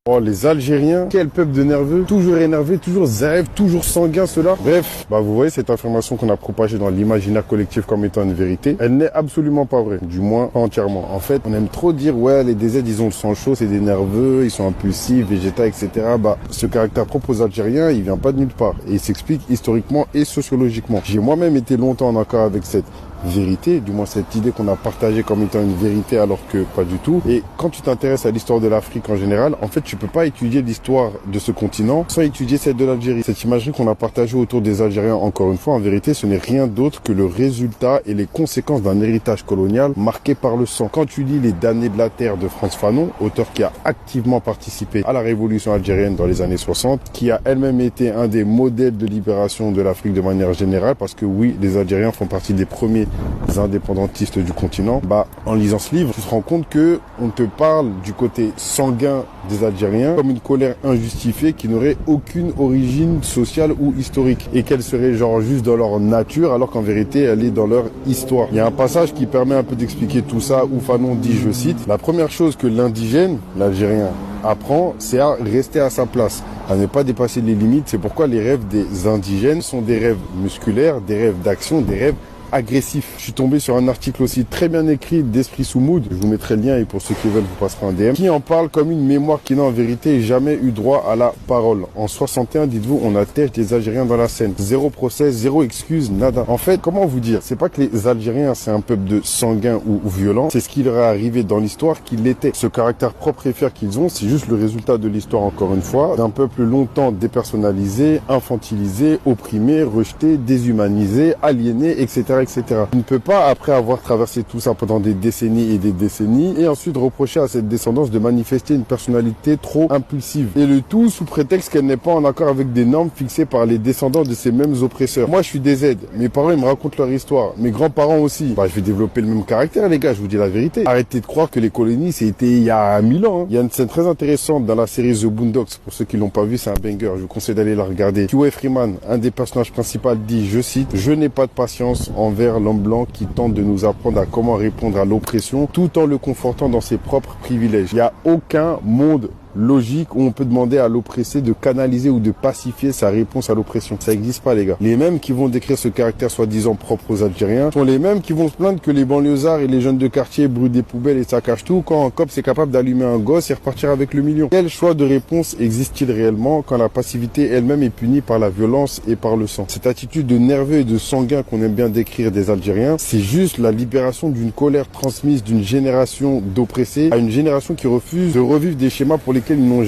Oh, les Algériens, quel peuple de nerveux, toujours énervé, toujours zèbre, toujours sanguin ceux-là. Bref, vous voyez cette information qu'on a propagée dans l'imaginaire collectif comme étant une vérité, elle n'est absolument pas vraie, du moins pas entièrement. En fait, on aime trop dire, ouais, les DZ, ils ont le sang chaud, c'est des nerveux, ils sont impulsifs, végétaux, etc. Ce caractère propre aux Algériens, il vient pas de nulle part. Et il s'explique historiquement et sociologiquement. J'ai moi-même été longtemps en accord avec cette vérité, du moins cette idée qu'on a partagée comme étant une vérité alors que pas du tout. Et quand tu t'intéresses à l'histoire de l'Afrique en général, en fait tu peux pas étudier l'histoire de ce continent sans étudier celle de l'Algérie. Cette imagerie qu'on a partagée autour des Algériens, encore une fois, en vérité ce n'est rien d'autre que le résultat et les conséquences d'un héritage colonial marqué par le sang. Quand tu lis Les damnés de la terre de Frantz Fanon, auteur qui a activement participé à la révolution algérienne dans les années 60, qui a elle-même été un des modèles de libération de l'Afrique de manière générale, parce que oui, les Algériens font partie des premiers indépendantistes du continent, en lisant ce livre, tu te rends compte que on te parle du côté sanguin des Algériens comme une colère injustifiée qui n'aurait aucune origine sociale ou historique et qu'elle serait genre juste dans leur nature alors qu'en vérité elle est dans leur histoire. Il y a un passage qui permet un peu d'expliquer tout ça où Fanon dit, je cite, la première chose que l'indigène, l'Algérien, apprend, c'est à rester à sa place, à ne pas dépasser les limites. C'est pourquoi les rêves des indigènes sont des rêves musculaires, des rêves d'action, des rêves agressif. Je suis tombé sur un article aussi très bien écrit d'Esprit sous Mood, je vous mettrai le lien et pour ceux qui veulent vous passerez un DM, qui en parle comme une mémoire qui n'a en vérité jamais eu droit à la parole. En 61, dites-vous, on attèche des Algériens dans la Seine. Zéro procès, zéro excuse, nada. En fait, comment vous dire, c'est pas que les Algériens c'est un peuple de sanguin ou violent, c'est ce qui leur est arrivé dans l'histoire qui l'était. Ce caractère propre et fier qu'ils ont, c'est juste le résultat de l'histoire, encore une fois, d'un peuple longtemps dépersonnalisé, infantilisé, opprimé, rejeté, déshumanisé, aliéné, etc. Tu ne peux pas, après avoir traversé tout ça pendant des décennies et des décennies, et ensuite reprocher à cette descendance de manifester une personnalité trop impulsive. Et le tout sous prétexte qu'elle n'est pas en accord avec des normes fixées par les descendants de ces mêmes oppresseurs. Moi, je suis des Z. Mes parents, ils me racontent leur histoire. Mes grands-parents aussi. Je vais développer le même caractère, les gars, je vous dis la vérité. Arrêtez de croire que les colonies, c'était il y a 1000 ans. Il y a une scène très intéressante dans la série The Boondocks. Pour ceux qui l'ont pas vu, c'est un banger. Je vous conseille d'aller la regarder. Huey Freeman, un des personnages principaux, dit, je cite, « Je n'ai pas de patience envers l'homme blanc qui tente de nous apprendre à comment répondre à l'oppression tout en le confortant dans ses propres privilèges. Il n'y a aucun monde logique où on peut demander à l'oppressé de canaliser ou de pacifier sa réponse à l'oppression. Ça n'existe pas, les gars. Les mêmes qui vont décrire ce caractère soi-disant propre aux Algériens sont les mêmes qui vont se plaindre que les banlieusards et les jeunes de quartier brûlent des poubelles et saccagent tout quand un cop c'est capable d'allumer un gosse et repartir avec le million. Quel choix de réponse existe-t-il réellement quand la passivité elle-même est punie par la violence et par le sang? Cette attitude de nerveux et de sanguin qu'on aime bien décrire des Algériens, c'est juste la libération d'une colère transmise d'une génération d'oppressés à une génération qui refuse de revivre des schémas pour lesquels ils n'ont